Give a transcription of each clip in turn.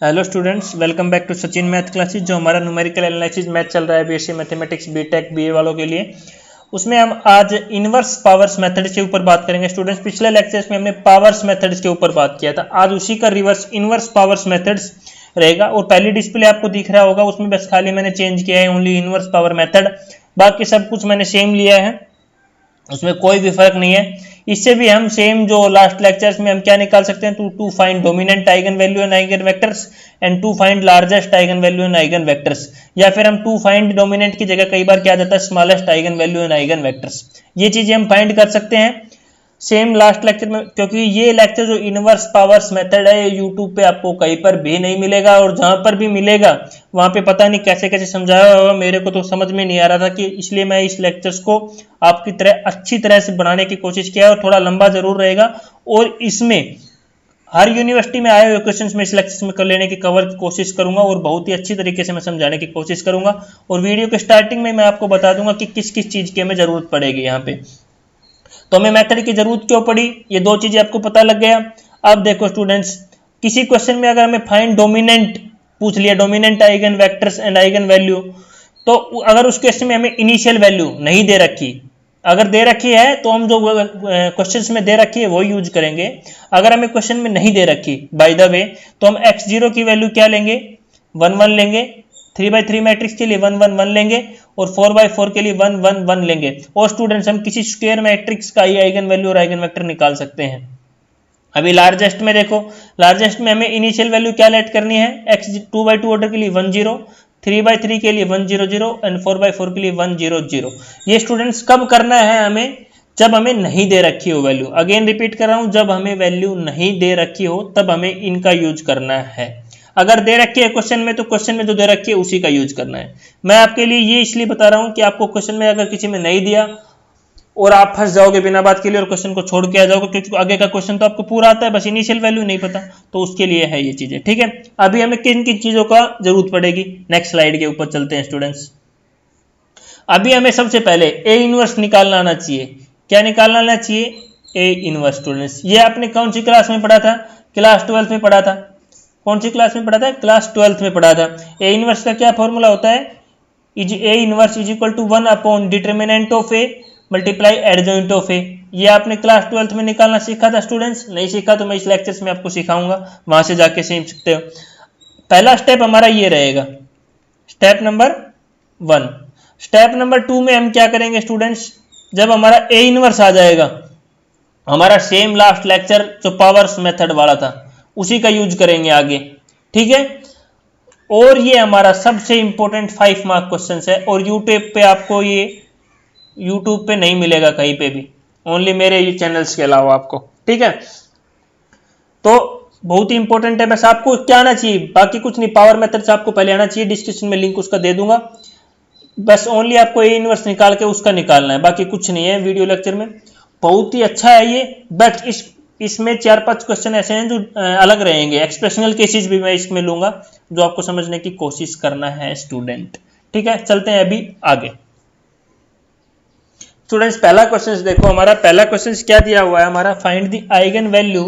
Hello students, welcome back to Sachin math classes. जो हमारा numerical analysis math चल रहा है बीएससी मैथमेटिक्स बीटेक बीए वालों के लिए, उसमें हम आज इनवर्स पावर्स मेथड्स के ऊपर बात करेंगे। स्टूडेंट्स, पिछले लेक्चर्स में हमने पावर्स मेथड्स के ऊपर बात किया था, आज उसी का रिवर्स इनवर्स पावर्स मेथड्स रहेगा। और पहली डिस्प्ले आपको दिख रहा होगा, उसमें बस खाली मैंने चेंज किया है ओनली इनवर्स पावर मेथड, बाकी सब कुछ मैंने सेम लिया है, उसमें कोई भी फर्क नहीं है। इससे भी हम सेम जो लास्ट लेक्चर्स में हम क्या निकाल सकते हैं, to find dominant eigen value and eigen vectors and to find largest eigen value and eigen vectors, या फिर हम टू फाइंड डोमिनेंट की जगह कई बार क्या जाता है smallest eigen value and eigen vectors, ये चीजें हम फाइंड कर सकते हैं सेम लास्ट लेक्चर में। क्योंकि ये लेक्चर जो इनवर्स पावर्स मेथड है ये यूट्यूब पे आपको कहीं पर भी नहीं मिलेगा, और जहां पर भी मिलेगा वहां पे पता नहीं कैसे कैसे समझाया होगा, मेरे को तो समझ में नहीं आ रहा था कि इसलिए मैं इस लेक्चर्स को आपकी तरह अच्छी तरह से बनाने की कोशिश किया, और थोड़ा लंबा जरूर रहेगा। और इसमें हर यूनिवर्सिटी में आए हुए क्वेश्चंस में इस लेक्चर में कर लेने की कवर की कोशिश करूंगा, और बहुत ही अच्छी तरीके से मैं समझाने की कोशिश करूंगा। और वीडियो के स्टार्टिंग में मैं आपको बता दूंगा कि किस किस चीज की हमें जरूरत पड़ेगी। यहाँ पे तो हमें मेथड की जरूरत क्यों पड़ी, ये दो चीजें आपको पता लग गया। अब देखो स्टूडेंट्स, किसी क्वेश्चन में अगर हमें फाइंड डोमिनेंट पूछ लिया, dominant eigen vectors and eigen value, तो अगर उस क्वेश्चन में हमें इनिशियल वैल्यू नहीं दे रखी, अगर दे रखी है तो हम जो क्वेश्चंस में दे रखी है वो यूज करेंगे। अगर हमें क्वेश्चन में नहीं दे रखी बाय द वे, तो हम x0 की वैल्यू क्या लेंगे, 1 1 लेंगे, 3/3 मैट्रिक्स के लिए 1 1 1 लेंगे, और 4/4 के लिए 1 1 1 लेंगे। और स्टूडेंट्स, हम किसी स्क्वायर मैट्रिक्स का ही आइगन वैल्यू और आइगन वेक्टर निकाल सकते हैं। अभी लार्जेस्ट में देखो, लार्जेस्ट में हमें इनिशियल वैल्यू क्या लेट करनी है, x 2/2 ऑर्डर के लिए 1 0, 3/3 के लिए 1 0 0 एंड 4/4 के लिए 1 0 0। ये स्टूडेंट्स कब करना है हमें, जब हमें नहीं दे रखी हो वैल्यू। अगेन रिपीट कर रहा हूं, जब हमें वैल्यू नहीं दे रखी हो तब हमें इनका यूज करना है। अगर दे रखी है क्वेश्चन में, तो क्वेश्चन में जो दे रखी है उसी का यूज करना है। मैं आपके लिए ये इसलिए बता रहा हूं कि आपको क्वेश्चन में अगर किसी में नहीं दिया और आप फंस जाओगे बिना बात के लिए और क्वेश्चन को छोड़ के आ जाओगे, क्योंकि आगे का क्वेश्चन तो आपको पूरा आता है, बस इनिशियल वैल्यू नहीं पता, तो उसके लिए है ये चीजें। ठीक है, अभी हमें किन किन चीजों का जरूरत पड़ेगी, नेक्स्ट स्लाइड के ऊपर चलते हैं स्टूडेंट्स। अभी हमें सबसे पहले ए इनवर्स निकालना आना चाहिए। क्या निकालना आना चाहिए, ए इनवर्स। स्टूडेंट्स, ये आपने कौन सी क्लास में पढ़ा था, क्लास 12 में पढ़ा था। कौन सी क्लास में पढ़ा था, क्लास 12 में पढ़ा था। ए इनवर्स का क्या फॉर्मूला होता है, A inverse is equal to 1 upon determinant of A multiply adjoint of A. ये आपने क्लास 12 में निकालना सीखा था स्टूडेंट्स, नहीं सीखा तो मैं इस लेक्चर्स में आपको सिखाऊंगा, वहां से जाके सीख सकते हो। पहला स्टेप हमारा ये रहेगा, स्टेप नंबर 1। स्टेप नंबर 2 में हम क्या करेंगे स्टूडेंट्स, जब हमारा ए इनवर्स आ जाएगा, हमारा सेम लास्ट लेक्चर जो पावर्स मेथड वाला था उसी का यूज करेंगे आगे। ठीक है, और ये हमारा सबसे इंपॉर्टेंट 5 मार्क क्वेश्चन है, और यूट्यूब पे आपको ये यूट्यूब पे नहीं मिलेगा कहीं पे भी, ओनली मेरे ये चैनल्स के अलावा आपको। ठीक है, तो बहुत ही इंपॉर्टेंट है। बस आपको क्या आना चाहिए, बाकी कुछ नहीं, पावर मेथड से आपको पहले आना चाहिए, डिस्क्रिप्शन में लिंक उसका दे दूंगा। बस ओनली आपको ए इनवर्स निकाल के उसका निकालना है, बाकी कुछ नहीं है वीडियो लेक्चर में। बहुत ही अच्छा है ये, बट इसमें 4-5 क्वेश्चन ऐसे हैं जो अलग रहेंगे, एक्सप्रेशनल केसेस भी मैं इसमें लूंगा, जो आपको समझने की कोशिश करना है स्टूडेंट। ठीक है, चलते हैं अभी आगे। स्टूडेंट्स, पहला क्वेश्चन देखो, हमारा पहला क्वेश्चन क्या दिया हुआ है, हमारा find the eigen value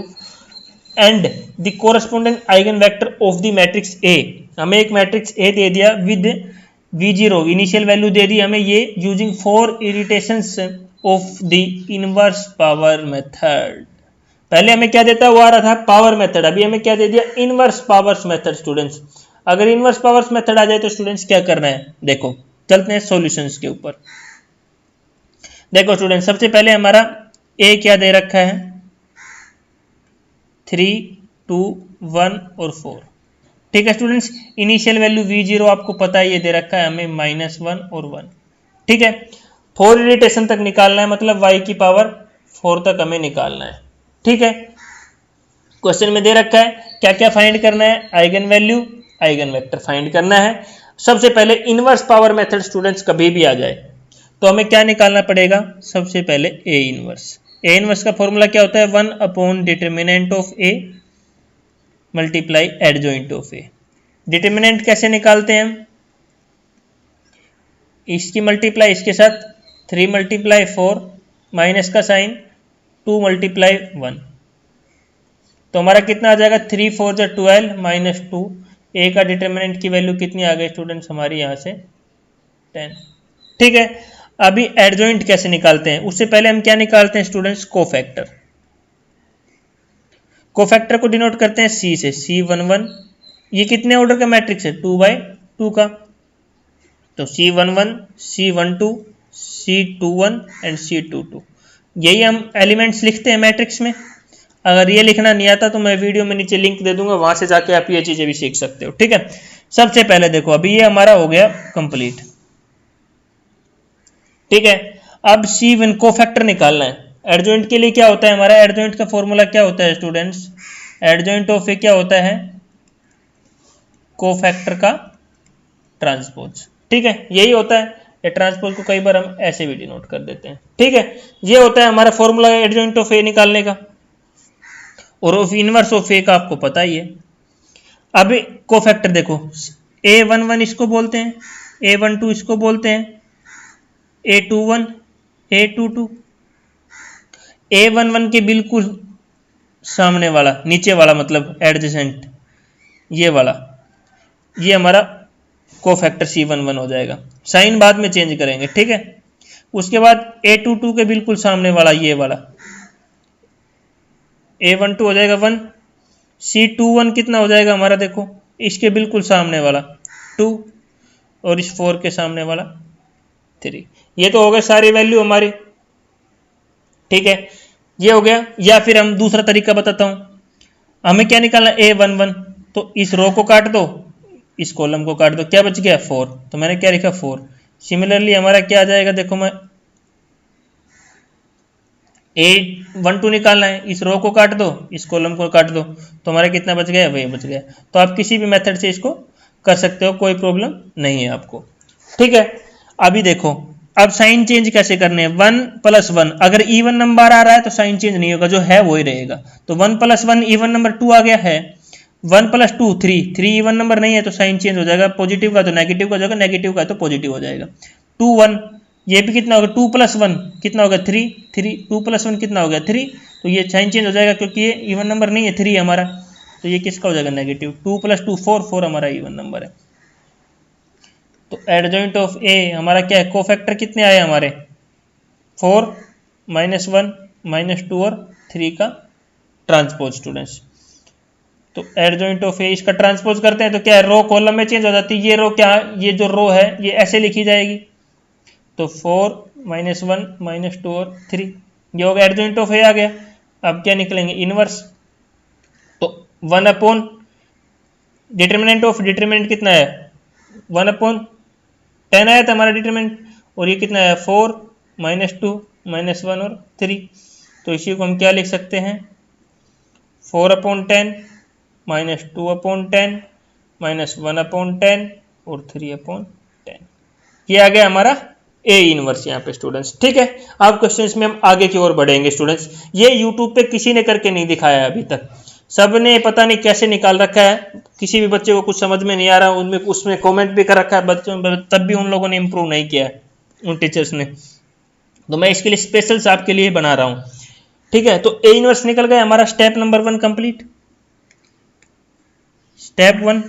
and the corresponding eigen vector of the matrix ए। हमें एक मैट्रिक्स ए दे दिया विद V0, इनिशियल वैल्यू दे दी हमें ये, using 4 iterations of the inverse power method. पहले हमें क्या देता हुआ आ रहा था, पावर मेथड, अभी हमें क्या दे दिया, इनवर्स पावर्स मेथड। स्टूडेंट्स, अगर इनवर्स पावर्स मेथड आ जाए तो स्टूडेंट्स क्या करना है, देखो चलते हैं सॉल्यूशंस के ऊपर। देखो स्टूडेंट, सबसे पहले हमारा ए क्या दे रखा है, 3 2 1 और 4। ठीक है स्टूडेंट्स, इनिशियल वैल्यू V0 आपको पता है ये दे रखा है हमें -1 और 1। ठीक है, 4 इटरेशन तक निकालना है, मतलब y की पावर 4 तक हमें निकालना है। ठीक है, क्वेश्चन में दे रखा है क्या क्या फाइंड करना है, eigen value eigen vector find करना है। सबसे पहले इनवर्स पावर मेथड स्टूडेंट्स कभी भी आ जाए तो हमें क्या निकालना पड़ेगा, सबसे पहले ए इनवर्स। ए इनवर्स का फॉर्मूला क्या होता है, 1 upon determinant of A multiply adjoint of A. Determinant कैसे निकालते हैं हम, इसकी मल्टीप्लाई इसके साथ, 3 × 4 माइनस का साइन, 2 × 1, तो हमारा कितना आ जाएगा 3 4 जा 12 माइनस 2। ए का डिटर्मिनेंट की वैल्यू कितनी आ गई स्टूडेंट्स हमारी यहाँ से 10। ठीक है, अभी एडजॉइंट कैसे निकालते हैं, उससे पहले हम क्या निकालते हैं स्टूडेंट्स, कोफैक्टर। कोफैक्टर को डिनोट करते हैं सी से, C11। ये कितने ऑर्डर का मैट्रिक्स है, 2/2 का। तो C11, C12, C21 and C22, यही हम एलिमेंट्स लिखते हैं मैट्रिक्स में। अगर ये लिखना नहीं आता तो मैं वीडियो में नीचे लिंक दे दूंगा, वहां से जाके आप ये चीजें भी सीख सकते हो। ठीक है, सबसे पहले देखो अभी ये हमारा हो गया कंप्लीट। ठीक है, अब C1 कोफैक्टर निकालना है। एडजॉइंट के लिए क्या होता है हमारा, एडजॉइंट का फॉर्मूला क्या होता है स्टूडेंट्स, एडजॉइंट ऑफ ए क्या होता है, कोफैक्टर का ट्रांसपोज। ठीक है, यही होता है। ये ट्रांसपोज को कई बार हम ऐसे भी डिनोट कर देते हैं। ठीक है, ये होता है हमारा फॉर्मूला एडजॉइंट ऑफ ए निकालने का, और ऑफ इनवर्स ऑफ ए का आपको पता ही है। अब कोफैक्टर देखो, A11 इसको बोलते हैं, A12 इसको बोलते हैं, A21, A22। A11 के बिल्कुल सामने वाला, नीचे वाला मतलब एडजेसेंट, ये वाला, ये हमारा कोफैक्टर C11 हो जाएगा। साइन बाद में चेंज करेंगे। ठीक है, उसके बाद A22 के बिल्कुल सामने वाला, ये वाला A12 हो जाएगा 1। C21 कितना हो जाएगा हमारा, देखो इसके बिल्कुल सामने वाला 2, और इस 4 के सामने वाला 3। ये तो हो गए सारी वैल्यू हमारी। ठीक है, ये हो गया। या फिर हम दूसरा तरीका बताता हूं, हमें क्या निकालना, A11, तो इस रो को काट दो, इस कॉलम को काट दो, क्या बच गया 4, तो मैंने क्या लिखा 4। सिमिलरली हमारा क्या आ जाएगा, देखो मैं A12 निकालना है, इस रो को काट दो, इस कॉलम को काट दो, तो हमारा कितना बच गया, वही बच गया। तो आप किसी भी मेथड से इसको कर सकते हो, कोई प्रॉब्लम नहीं है आपको। ठीक है, अभी देखो अब साइन चेंज कैसे करने हैं, 1 + 1, अगर इवन नंबर आ रहा है तो साइन चेंज नहीं होगा, जो है वही रहेगा। तो 1 + 1 इवन नंबर 2 आ गया है, 1 + 2 3 इवन नंबर नहीं है तो साइन चेंज हो जाएगा, पॉजिटिव का तो नेगेटिव का हो जाएगा, नेगेटिव का तो पॉजिटिव हो जाएगा। 2 1, ये भी कितना होगा, 2 + 1 कितना होगा 3 2 + 1 कितना हो गया 3, तो ये साइन चेंज हो जाएगा क्योंकि ये इवन नंबर नहीं है 3 हमारा, तो ये किसका हो जाएगा, नेगेटिव। 2 + 2 4 हमारा इवन नंबर है। तो एडजॉइंट ऑफ ए हमारा क्या है, कोफैक्टर कितने आए हमारे, 4 -1 -2 और 3 का ट्रांसपोज स्टूडेंट्स। तो एडजॉइंट ऑफ ए इसका ट्रांसपोज करते हैं तो क्या है, रो कॉलम में चेंज हो जाती है। ये रो क्या, ये जो रो है ये ऐसे लिखी जाएगी, तो 4 -1 -2 और 3, ये हो गया एडजॉइंट ऑफ ए आ गया। अब क्या निकलेंगे, इनवर्स। तो 1 डिटर्मिनेंट ऑफ, डिटर्मिनेंट कितना है 1/10 आया था हमारा डिटर्मिनेंट, और ये कितना है 4 -2 -1 और 3, तो इसी को हम क्या लिख सकते हैं, 4/10 -2/10 -1/10 और 3/10। ये आ गया हमारा ए इनवर्स यहाँ पे स्टूडेंट्स। ठीक है, अब क्वेश्चंस में हम आगे की ओर बढ़ेंगे स्टूडेंट्स। ये यूट्यूब पे किसी ने करके नहीं दिखाया अभी तक, सबने पता नहीं कैसे निकाल रखा है, किसी भी बच्चे को कुछ समझ में नहीं आ रहा, उनमें उसमें कमेंट भी कर रखा है बच्चों, तब भी उन लोगों ने इम्प्रूव नहीं किया है, उन टीचर्स ने। तो मैं इसके लिए स्पेशल आपके लिए बना रहा हूँ। ठीक है, तो ए इनवर्स निकल गया हमारा, स्टेप नंबर 1 कंप्लीट। स्टेप 1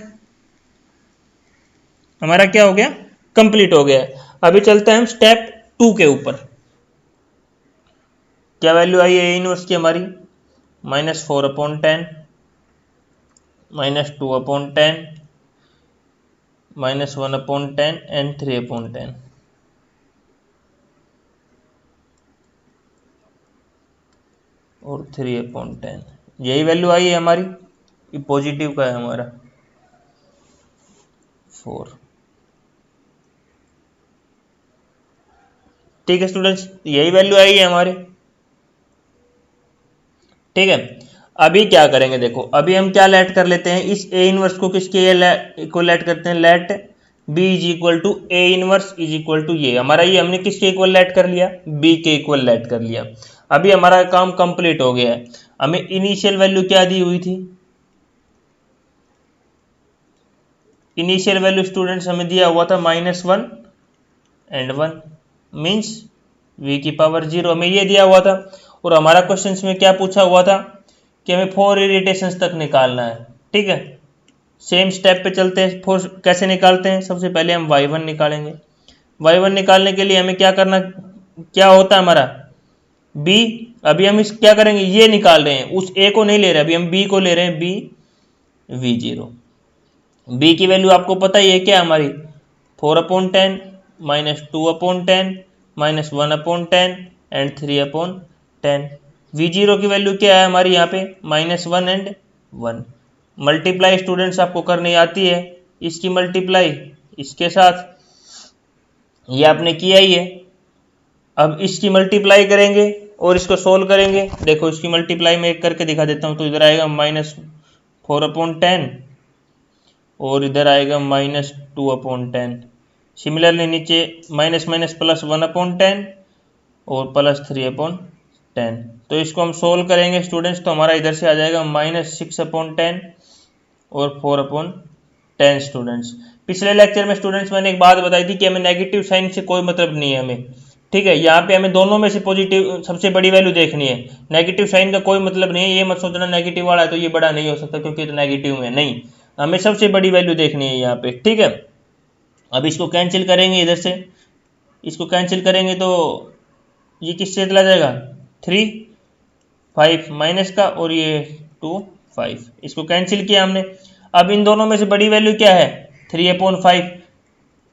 हमारा क्या हो गया, कंप्लीट हो गया। अभी चलते हैं हम स्टेप 2 के ऊपर। क्या वैल्यू आई है ए इनवर्स की हमारी, -4/10 -2/10 -1/10 एंड 3/10। और 3/10, यही वैल्यू आई है हमारी, ये पॉजिटिव का है हमारा 4। ठीक है स्टूडेंट्स, यही वैल्यू आई है हमारे। ठीक है, अभी क्या करेंगे देखो, अभी हम क्या लेट कर लेते हैं, इस ए इनवर्स को किसके इक्वल लेट करते हैं, let B is equal to A inverse is equal to ये हमारा, ये हमने किसके इक्वल लेट कर लिया, बी के इक्वल लेट कर लिया। अभी हमारा काम कंप्लीट हो गया है। हमें इनिशियल वैल्यू क्या दी हुई थी, इनिशियल वैल्यू स्टूडेंट्स हमें दिया हुआ था -1 एंड 1 मीन्स v की पावर 0, हमें ये दिया हुआ था। और हमारा क्वेश्चन में क्या पूछा हुआ था, कि हमें 4 इरिटेशंस तक निकालना है। ठीक है, सेम स्टेप पे चलते हैं। 4 कैसे निकालते हैं? सबसे पहले हम y1 निकालेंगे। y1 निकालने के लिए हमें क्या करना, क्या होता है हमारा b। अभी हम इस क्या करेंगे, ये निकाल रहे हैं, उस a को नहीं ले रहे, अभी हम b को ले रहे हैं, b v0। b की वैल्यू आपको पता ही है क्या हमारी, 4/10 -2/10 -1/10 एंड 3/10। v0 की वैल्यू क्या है हमारी यहाँ पे, -1 एंड 1। मल्टीप्लाई स्टूडेंट्स आपको करनी आती है, इसकी मल्टीप्लाई इसके साथ, ये आपने किया ही है। अब इसकी मल्टीप्लाई करेंगे और इसको सोल्व करेंगे। देखो इसकी मल्टीप्लाई मैं एक करके दिखा देता हूँ। तो इधर आएगा -4/10 और इधर आएगा -2/10। सिमिलरली नीचे माइनस माइनस प्लस 1/10 और प्लस 3/10। तो इसको हम सोल्व करेंगे स्टूडेंट्स, तो हमारा इधर से आ जाएगा -6/10 और 4/10 स्टूडेंट्स। पिछले लेक्चर में स्टूडेंट्स मैंने एक बात बताई थी कि हमें नेगेटिव साइन से कोई मतलब नहीं है हमें। ठीक है, यहाँ पे हमें दोनों में से पॉजिटिव सबसे बड़ी वैल्यू देखनी है, नेगेटिव साइन का कोई मतलब नहीं है। ये मत सोचना नेगेटिव वाला है तो ये बड़ा नहीं हो सकता क्योंकि तो नेगेटिव में, नहीं, हमें सबसे बड़ी वैल्यू देखनी है यहाँ पे। ठीक है, अब इसको कैंसिल करेंगे, इधर से इसको कैंसिल करेंगे तो ये किससे चला जाएगा, 3 5 माइनस का और ये 2 5, इसको कैंसिल किया हमने। अब इन दोनों में से बड़ी वैल्यू क्या है, 3/5।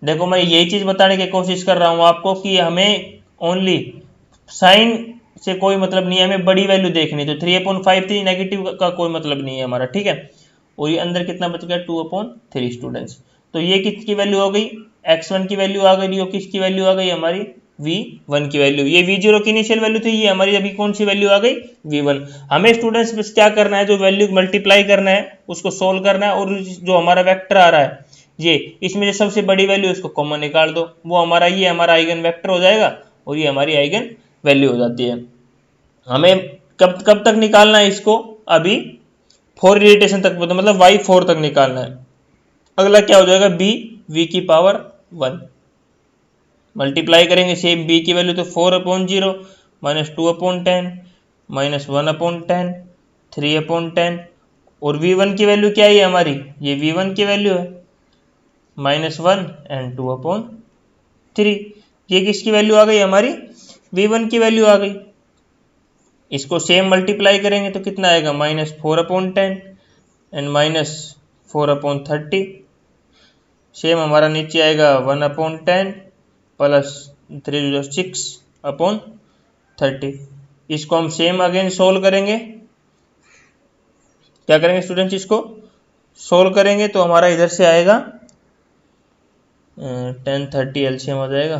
देखो मैं यही चीज़ बताने की कोशिश कर रहा हूँ आपको कि हमें ओनली साइन से कोई मतलब नहीं है, हमें बड़ी वैल्यू देखनी। तो 3/5 थी, नेगेटिव का कोई मतलब नहीं है हमारा। ठीक है, और ये अंदर कितना बच गया, 2/3 स्टूडेंट्स। तो ये किसकी वैल्यू हो गई, x1 की वैल्यू आ गई, और किसकी वैल्यू आ गई हमारी, v1 की वैल्यू। ये v0 की इनिशियल वैल्यू थी, ये हमारी अभी कौन सी वैल्यू आ गई, v1। हमें स्टूडेंट्स बस क्या करना है, जो वैल्यू मल्टीप्लाई करना है उसको सोल्व करना है, और जो हमारा वेक्टर आ रहा है ये, इसमें जो सबसे बड़ी वैल्यू इसको कॉमन निकाल दो, वो हमारा ये हमारा आइगन वेक्टर हो जाएगा और ये हमारी आइगन वैल्यू हो जाती है। हमें कब कब तक निकालना है इसको, अभी 4 इरिटेशन तक, मतलब y4 तक निकालना है। अगला क्या हो जाएगा, b v⁴ मल्टीप्लाई करेंगे सेम b की वैल्यू, तो 4/0 -2/10 -1/10 3/10, और v1 की वैल्यू क्या है हमारी, ये v1 की वैल्यू है -1 एंड 2/3। ये किसकी वैल्यू आ गई हमारी, v1 की वैल्यू आ गई। इसको सेम मल्टीप्लाई करेंगे तो कितना आएगा, -4/10 एंड -4/30। सेम हमारा नीचे आएगा 1/10 प्लस 3 6/30। इसको हम सेम अगेन सोल्व करेंगे। क्या करेंगे स्टूडेंट्स, इसको सोल्व करेंगे तो हमारा इधर से आएगा 10 30 एलसीएम आ जाएगा,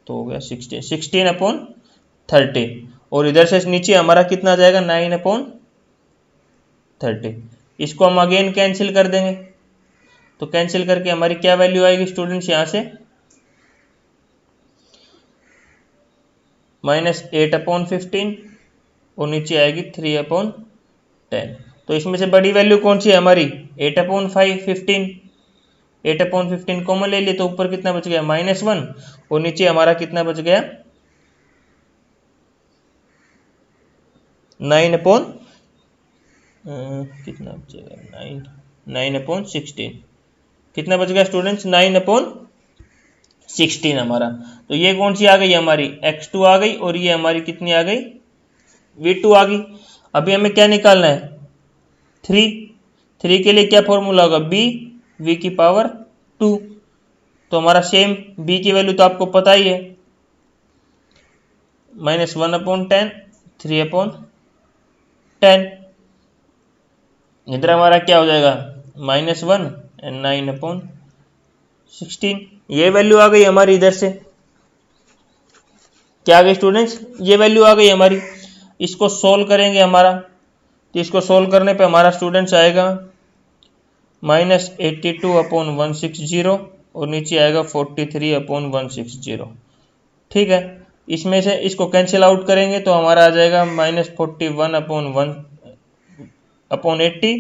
तो हो गया 16/30, और इधर से नीचे हमारा कितना आ जाएगा, 9/30। इसको हम अगेन कैंसिल कर देंगे, तो कैंसिल करके हमारी क्या वैल्यू आएगी स्टूडेंट्स, यहाँ से -8/15 और नीचे आएगी 3/10। तो इसमें से बड़ी वैल्यू कौन सी है हमारी, 8/15। 8/15 कॉमन ले लिए तो ऊपर कितना बच गया, -1, और नीचे हमारा कितना बच गया, 9 कितना बचेगा, 9/16। कितना बच गया स्टूडेंट्स, 9/16 हमारा। तो ये कौन सी आ गई हमारी, x2 आ गई, और ये हमारी कितनी आ गई, v2 आ गई। अभी हमें क्या निकालना है, 3 के लिए क्या फॉर्मूला होगा, b v⁴2। तो हमारा सेम b की वैल्यू तो आपको पता ही है, -1/10 3/10। इधर हमारा क्या हो जाएगा, -1 एंड 9/16। ये वैल्यू आ गई हमारी, इधर से क्या आ गई स्टूडेंट्स, ये वैल्यू आ गई हमारी। इसको सोल्व करेंगे हमारा, तो इसको सोल्व करने पे हमारा स्टूडेंट्स आएगा -82/160 और नीचे आएगा 43/160। ठीक है, इसमें से इसको कैंसिल आउट करेंगे तो हमारा आ जाएगा -41/180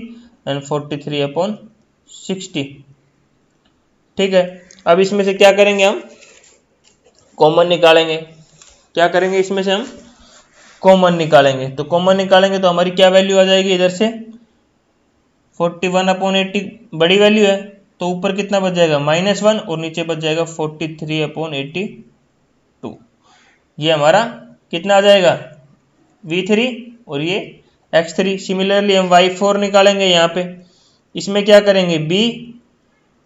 एंड 43/60। ठीक है, अब इसमें से क्या करेंगे, हम कॉमन निकालेंगे। क्या करेंगे, इसमें से हम कॉमन निकालेंगे, तो कॉमन निकालेंगे तो हमारी क्या वैल्यू आ जाएगी इधर से 41/80 बड़ी वैल्यू है, तो ऊपर कितना बच जाएगा -1 और नीचे बच जाएगा 43/82। ये हमारा कितना आ जाएगा V3 और ये X3। सिमिलरली हम Y4 निकालेंगे यहाँ पे, इसमें क्या करेंगे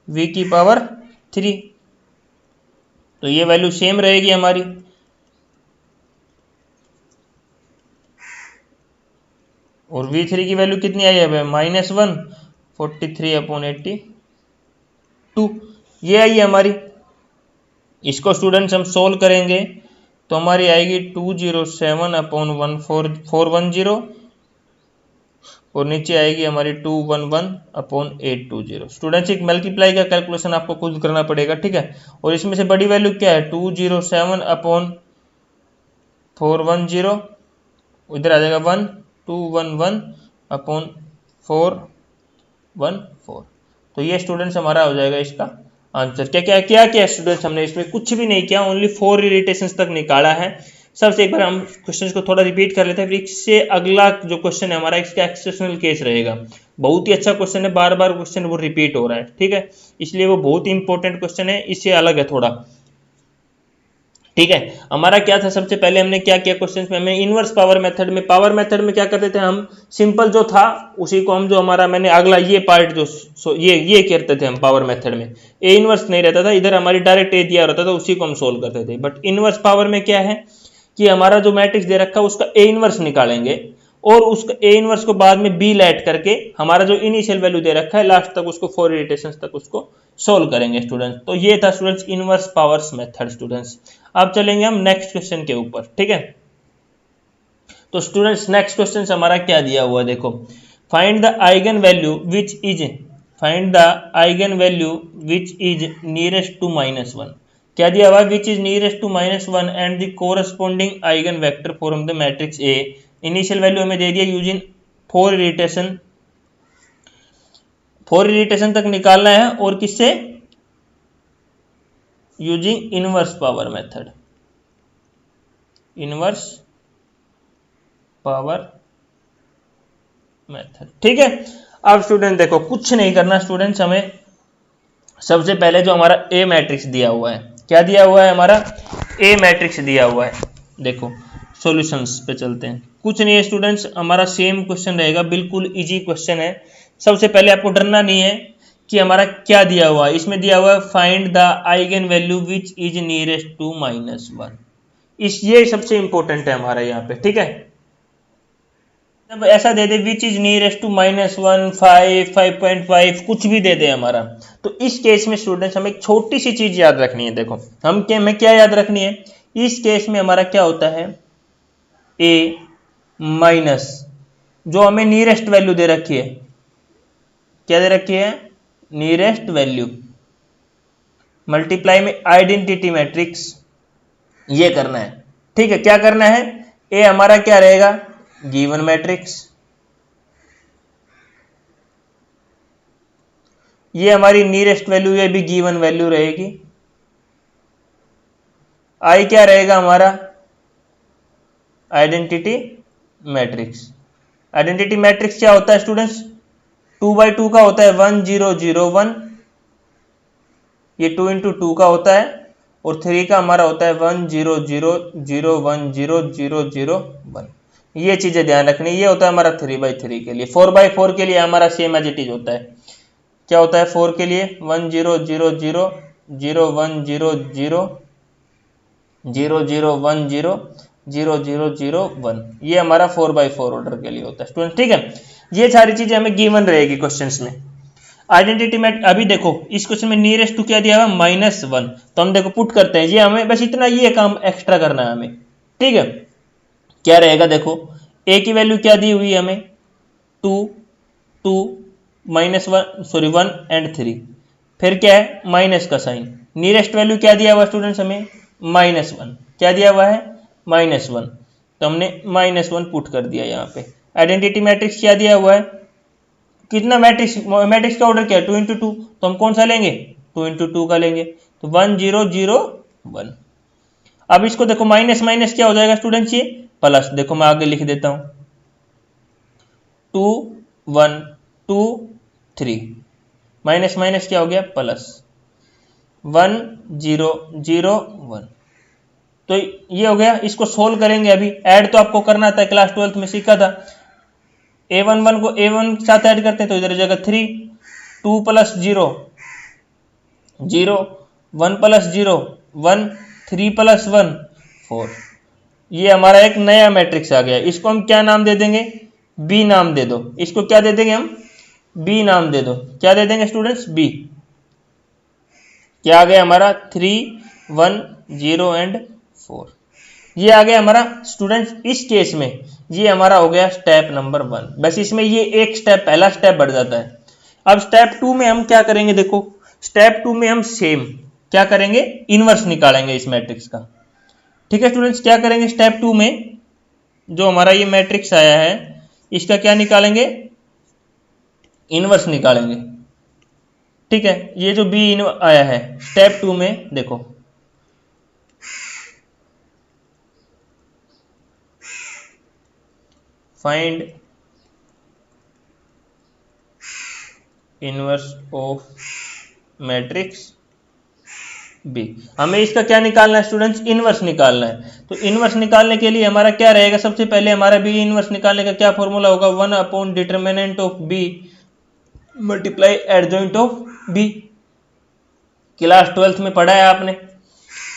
V3, तो ये वैल्यू सेम रहेगी हमारी। और V3 की वैल्यू कितनी आई है -1 43/82 ये आई है हमारी। इसको स्टूडेंट्स हम सोल्व करेंगे तो हमारी आएगी 207/1410 और नीचे आएगी हमारी 211/820। स्टूडेंट्स एक मल्टीप्लाई का कैलकुलेशन आपको खुद करना पड़ेगा, ठीक है। और इसमें से बड़ी वैल्यू क्या है 207/410, इधर आ जाएगा 1 211/414। तो ये स्टूडेंट्स हमारा हो जाएगा इसका आंसर। क्या क्या स्टूडेंट्स हमने इसमें कुछ भी नहीं किया, ओनली 4 रिलेटेशंस तक निकाला है। सबसे एक बार हम क्वेश्चन को थोड़ा रिपीट कर लेते हैं, फिर इससे अगला जो क्वेश्चन है हमारा इसका एक्सेप्शनल केस रहेगा। बहुत ही अच्छा क्वेश्चन है, बार बार क्वेश्चन वो रिपीट हो रहा है, ठीक है, इसलिए वो बहुत ही इंपॉर्टेंट क्वेश्चन है, इससे अलग है थोड़ा, ठीक है। हमारा क्या था, सबसे पहले हमने क्या किया क्वेश्चन में, हमें इनवर्स पावर मेथड में क्या करते थे हम, सिंपल जो था उसी को हम, जो हमारा मैंने अगला ये पार्ट जो ये करते थे हम पावर मेथड में, ए इनवर्स नहीं रहता था, इधर हमारी डायरेक्ट ए दिया रहता था, उसी को हम सोल्व करते थे। बट इनवर्स पावर में क्या है कि हमारा जो मैट्रिक्स दे रखा है उसका ए इनवर्स निकालेंगे और उसका ए इनवर्स को बाद में बी लेट करके हमारा जो इनिशियल वैल्यू दे रखा है लास्ट तक उसको 4 इटरेशंस तक उसको सोल्व करेंगे स्टूडेंट्स। तो ये था students inverse powers method students. अब चलेंगे हम नेक्स्ट क्वेश्चन के ऊपर, ठीक है। तो स्टूडेंट्स नेक्स्ट क्वेश्चन हमारा क्या दिया हुआ है, देखो, find the eigen value which is nearest to -1। क्या दिया हुआ है, which is nearest to -1 and the corresponding eigen vector from the matrix A. Initial value हमें दे दिया यूजिंग 4 इटरेशन तक निकालना है, और किससे, यूजिंग इनवर्स पावर मेथड, ठीक है। अब स्टूडेंट देखो कुछ नहीं करना स्टूडेंट्स, हमें सबसे पहले जो हमारा ए मैट्रिक्स दिया हुआ है, क्या दिया हुआ है, हमारा ए मैट्रिक्स दिया हुआ है। देखो सॉल्यूशंस पे चलते हैं, कुछ नहीं है स्टूडेंट्स, हमारा सेम क्वेश्चन रहेगा, बिल्कुल इजी क्वेश्चन है। सबसे पहले आपको डरना नहीं है कि हमारा क्या दिया हुआ है, इसमें दिया हुआ है find the eigen value which is nearest to -1। ये सबसे इंपॉर्टेंट है हमारा यहाँ पे, ठीक है। जब ऐसा दे दे विच इज नियरेस्ट टू -1 5 5.5 कुछ भी दे दे हमारा, तो इस केस में स्टूडेंट्स हमें एक छोटी सी चीज याद रखनी है। देखो हमें क्या याद रखनी है, इस केस में हमारा क्या होता है, ए माइनस जो हमें नियरेस्ट वैल्यू दे रखी है, क्या दे रखी है, नियरेस्ट वैल्यू, मल्टीप्लाई में आइडेंटिटी मैट्रिक्स, ये करना है, ठीक है। क्या करना है, ए हमारा क्या रहेगा, गिवन मैट्रिक्स, ये हमारी नियरेस्ट वैल्यू, ये भी गिवन वैल्यू रहेगी। आई क्या रहेगा हमारा, आइडेंटिटी मैट्रिक्स। आइडेंटिटी मैट्रिक्स क्या होता है स्टूडेंट्स, 2/2 का होता है 1 0 0 1, ये 2 × 2 का होता है, और 3 का हमारा होता है 1 0 0 0 1 0 0 0 1। ये चीजें ध्यान रखनी, ये होता है हमारा 3/3 के लिए। 4/4 के लिए हमारा सेम एज इट इज होता है, क्या होता है 4 के लिए 1 0 0 0 0 1 0 0 0 0 1 0 0 0 0 1, ये हमारा 4/4 ऑर्डर के लिए होता है स्टूडेंट, ठीक है। ये सारी चीजें हमें गिवन रहेगी क्वेश्चंस में। आइडेंटिटी मैट, अभी देखो इस क्वेश्चन में नियरेस्ट टू क्या दिया हुआ -1, तो हम देखो पुट करते हैं, ये हमें बस इतना ये काम एक्स्ट्रा करना है हमें, ठीक है। क्या रहेगा, देखो ए की वैल्यू क्या दी हुई है हमें 2 2 -1 एंड 3, फिर क्या है माइनस का साइन, नियरेस्ट वैल्यू क्या दिया हुआ स्टूडेंट्स हमें -1, क्या दिया हुआ है -1, तो हमने -1 पुट कर दिया यहाँ पे। आइडेंटिटी मैट्रिक्स क्या दिया हुआ है, कितना मैट्रिक्स का ऑर्डर क्या है 2 × 2, तो हम कौन सा लेंगे 2 × 2 का लेंगे, तो 1 0 0 1। अब इसको देखो माइनस माइनस क्या हो जाएगा स्टूडेंट्स, ये प्लस, देखो मैं आगे लिख देता हूं 2 1 2 3, माइनस माइनस क्या हो गया प्लस 1 0 0 1। तो ये हो गया। इसको सोल्व करेंगे। अभी ऐड तो आपको करना था, क्लास 12th में सीखा था। a11 को a1 के साथ ऐड करते हैं तो इधर हो जाएगा 3, 2 प्लस 0 0, 1 प्लस 0 1, 3 प्लस 1 4। ये हमारा एक नया मैट्रिक्स आ गया। इसको हम क्या नाम दे देंगे? बी नाम दे दो। इसको क्या दे देंगे हम? बी नाम दे दो। क्या दे देंगे स्टूडेंट्स? बी। क्या आ गया हमारा? 3 1 0 एंड 4। ये आ गया हमारा स्टूडेंट्स। इस केस में ये हमारा हो गया स्टेप नंबर 1। बस इसमें ये एक स्टेप, पहला स्टेप बढ़ जाता है। अब स्टेप 2 में हम क्या करेंगे? देखो स्टेप 2 में हम सेम क्या करेंगे? इनवर्स निकालेंगे इस मैट्रिक्स का। ठीक है स्टूडेंट्स, क्या करेंगे स्टेप 2 में? जो हमारा ये मैट्रिक्स आया है इसका क्या निकालेंगे? इनवर्स निकालेंगे। ठीक है, ये जो बी आया है स्टेप 2 में, देखो find inverse of matrix B. हमें इसका क्या निकालना है स्टूडेंट्स? इनवर्स निकालना है। तो इनवर्स निकालने के लिए हमारा क्या रहेगा? सबसे पहले हमारा बी इनवर्स निकालने का क्या फॉर्मूला होगा? 1 upon determinant of B multiply adjoint of B. Class 12th में पढ़ा है आपने?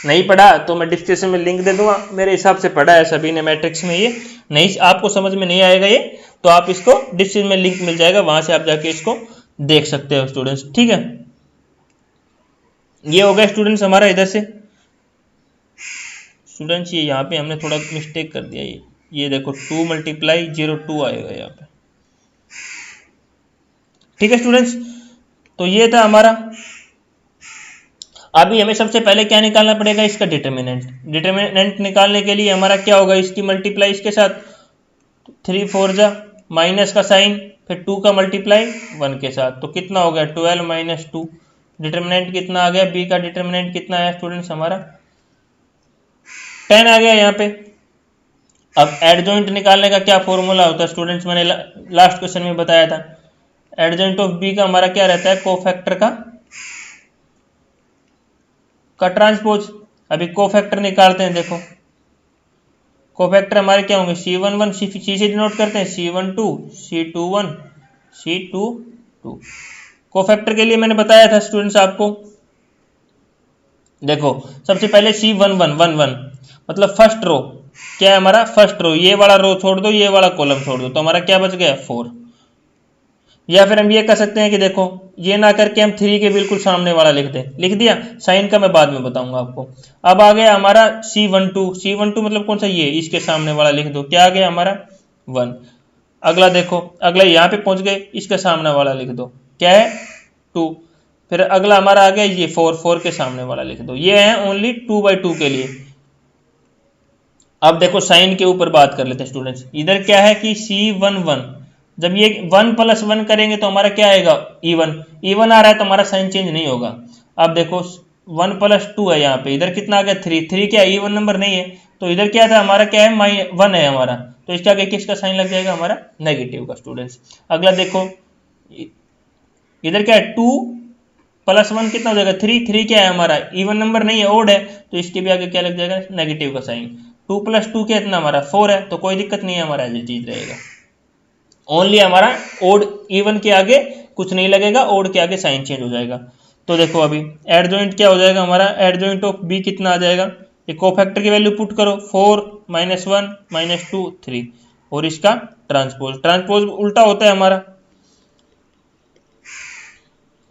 नहीं पढ़ा तो मैं डिस्क्रिप्शन में लिंक दे दूंगा। मेरे हिसाब से पढ़ा है सभी ने मैट्रिक्स में। ये नहीं, आपको समझ में नहीं आएगा ये तो आप इसको डिस्क्रिप्शन में लिंक मिल जाएगा, वहां से आप जाके इसको देख सकते हो स्टूडेंट्स। ठीक है, ये हो गया स्टूडेंट्स हमारा इधर से। स्टूडेंट्स ये यहाँ पे हमने थोड़ा मिस्टेक कर दिया। ये देखो 2 मल्टीप्लाई 0 2 आएगा यहाँ पे। ठीक है स्टूडेंट्स, तो ये था हमारा। अभी हमें सबसे पहले क्या निकालना पड़ेगा? इसका डिटर्मिनेंट। डिटर्मिनेंट निकालने के लिए हमारा क्या होगा? इसकी मल्टीप्लाई इसके साथ 3 4 जा माइनस का साइन, फिर 2 का मल्टीप्लाई 1 के साथ, तो कितना हो गया? 12 माइनस 2। डिटर्मिनेंट कितना आ गया? बी का डिटर्मिनेंट कितना आया स्टूडेंट्स? हमारा 10 आ गया यहाँ पे। अब एडजॉइंट निकालने का क्या फॉर्मूला होता है स्टूडेंट्स? मैंने लास्ट क्वेश्चन में बताया था। एडजॉइंट ऑफ बी का हमारा क्या रहता है? कोफैक्टर का ट्रांसपोज। अभी कोफैक्टर निकालते हैं। देखो कोफैक्टर हमारे क्या होंगे? C11 सी से डिनोट करते हैं, C12 C21 C22। कोफैक्टर के लिए मैंने बताया था स्टूडेंट्स आपको। देखो सबसे पहले C11 11 मतलब फर्स्ट रो। क्या है हमारा? First row. ये वाला रो छोड़ दो, ये वाला कॉलम छोड़ दो, तो हमारा क्या बच गया? 4। या फिर हम ये कर सकते हैं कि देखो ये ना करके हम 3 के बिल्कुल सामने वाला लिख दें। लिख दिया, साइन का मैं बाद में बताऊंगा आपको। अब आ गया हमारा C12 मतलब कौन सा? ये इसके सामने वाला लिख दो। क्या आ गया हमारा? 1। अगला देखो, अगला यहाँ पे पहुंच गए, इसके सामने वाला लिख दो। क्या है? 2। फिर अगला हमारा आ गया ये 4 के सामने वाला लिख दो। ये है ओनली 2/2 के लिए। अब देखो साइन के ऊपर बात कर लेते हैं स्टूडेंट्स। इधर क्या है कि C11 जब ये 1 + 1 करेंगे तो हमारा क्या आएगा? इवन आ रहा है तो हमारा साइन चेंज नहीं होगा। अब देखो 1 + 2 है यहाँ पे, इधर कितना आ गया? 3 क्या इवन नंबर नहीं है, तो इधर क्या था हमारा? क्या है? -1 है हमारा, तो इसके आगे किसका साइन लग जाएगा? हमारा नेगेटिव का स्टूडेंट्स। अगला देखो इधर क्या है? 2 + 1 कितना हो जाएगा? 3 क्या है हमारा? इवन नंबर नहीं है, ओड है, तो इसके भी आगे क्या लग जाएगा? नेगेटिव का साइन। 2 + 2 कितना हमारा? 4 है, तो कोई दिक्कत नहीं है, हमारा ये चीज रहेगा। ओनली हमारा ओड इवन के आगे कुछ नहीं लगेगा, ओड के आगे साइन चेंज हो जाएगा। तो देखो अभी एडजॉइंट क्या हो जाएगा हमारा? एडजॉइंट ऑफ बी कितना आ जाएगा? ये कोफैक्टर की वैल्यू पुट करो, 4 -1 -2 3, और इसका ट्रांसपोज उल्टा होता है हमारा।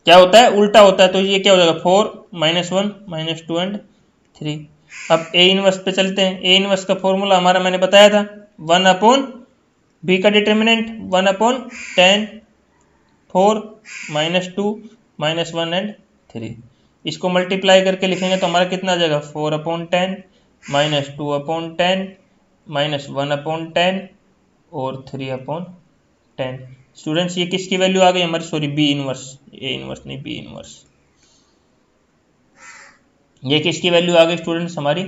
क्या होता है? उल्टा होता है। तो ये क्या हो जाएगा? 4 -1 -2 एंड 3। अब ए इनवर्स पे चलते हैं। ए इनवर्स का फॉर्मूला हमारा मैंने बताया था, 1 बी का डिटर्मिनेंट 1/10 4 -2 -1 एंड 3। इसको मल्टीप्लाई करके लिखेंगे तो हमारा कितना आ जाएगा? 4/10 -2/10 -1/10 और 3/10। स्टूडेंट्स ये किसकी वैल्यू आ गई हमारी? Sorry, B inverse. A inverse नहीं, बी इनवर्स। ये किसकी वैल्यू आ गई स्टूडेंट्स? हमारी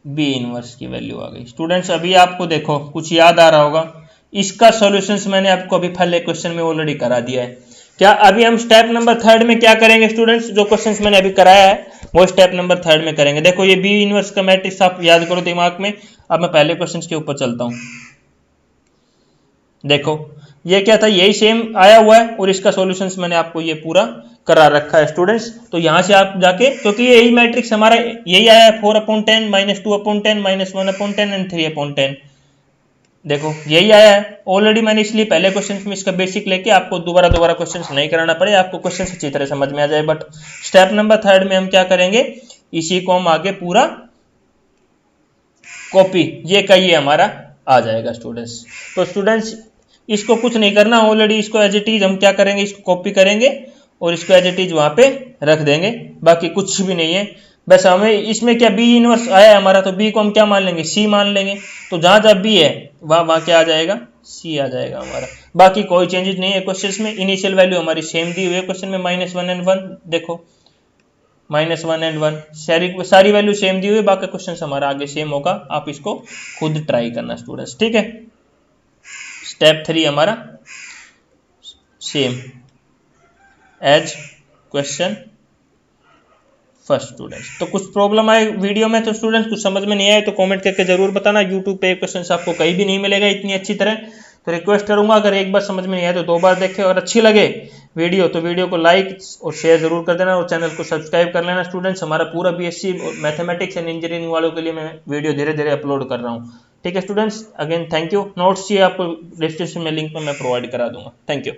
बी इनवर्स की वैल्यू आ गई। स्टूडेंट्स अभी आपको देखो कुछ याद आ रहा होगा, इसका सॉल्यूशंस मैंने आपको अभी पहले क्वेश्चन में ऑलरेडी करा दिया है। क्या अभी हम स्टेप नंबर 3 में क्या करेंगे स्टूडेंट्स, जो क्वेश्चंस मैंने अभी कराया है वो स्टेप नंबर 3 में करेंगे। देखो ये बी इनवर्स का मैट्रिक्स आप याद करो दिमाग में। अब मैं पहले क्वेश्चन के ऊपर चलता हूं। देखो ये क्या था, यही सेम आया हुआ है और इसका सॉल्यूशंस मैंने आपको ये पूरा करा रखा है स्टूडेंट्स। तो यहां से आप जाके, क्योंकि यही मैट्रिक्स हमारा यही आया है 4/10 -2/10 -1/10 एंड 3/10। देखो यही आया है ऑलरेडी, मैंने इसलिए पहले क्वेश्चन में इसका बेसिक लेके आपको दोबारा क्वेश्चन नहीं कराना पड़े, आपको क्वेश्चन अच्छी तरह समझ में आ जाए। बट स्टेप नंबर 3 में हम क्या करेंगे, इसी को हम आगे पूरा कॉपी ये का ये हमारा आ जाएगा स्टूडेंट्स। तो स्टूडेंट्स इसको कुछ नहीं करना, ऑलरेडी इसको एज इट इज हम क्या करेंगे, इसको कॉपी करेंगे और इसको एज इट इज वहां पे रख देंगे, बाकी कुछ भी नहीं है। बस हमें इसमें क्या बी इनवर्स आया है हमारा, तो बी को हम क्या मान लेंगे, सी मान लेंगे। तो जहां जहां बी है वहां क्या आ जाएगा, सी आ जाएगा हमारा। बाकी कोई चेंजेस नहीं है क्वेश्चन में। इनिशियल वैल्यू हमारी सेम दी हुई है क्वेश्चन में, -1 और 1। देखो -1 और 1 सारी वैल्यू सेम दी हुई है, बाकी क्वेश्चन हमारा आगे सेम होगा। आप इसको खुद ट्राई करना स्टूडेंट्स, ठीक है। स्टेप 3 हमारा same as question first students. तो कुछ प्रॉब्लम आए वीडियो में तो स्टूडेंट्स कुछ समझ में नहीं आए तो कमेंट करके जरूर बताना। यूट्यूब पे क्वेश्चन आपको कहीं भी नहीं मिलेगा इतनी अच्छी तरह। तो रिक्वेस्ट करूंगा अगर एक बार समझ में नहीं आए तो 2 बार देखें, और अच्छी लगे वीडियो तो वीडियो को लाइक और शेयर जरूर कर देना और चैनल को सब्सक्राइब कर लेना स्टूडेंट्स। हमारा पूरा बीएससी मैथमेटिक्स एंड इंजीनियरिंग वालों के लिए मैं वीडियो धीरे धीरे अपलोड कर रहा हूँ, ठीक है students. Again thank you. Notes चाहिए आपको डिस्क्रिप्शन में लिंक में मैं प्रोवाइड करा दूंगा। Thank you.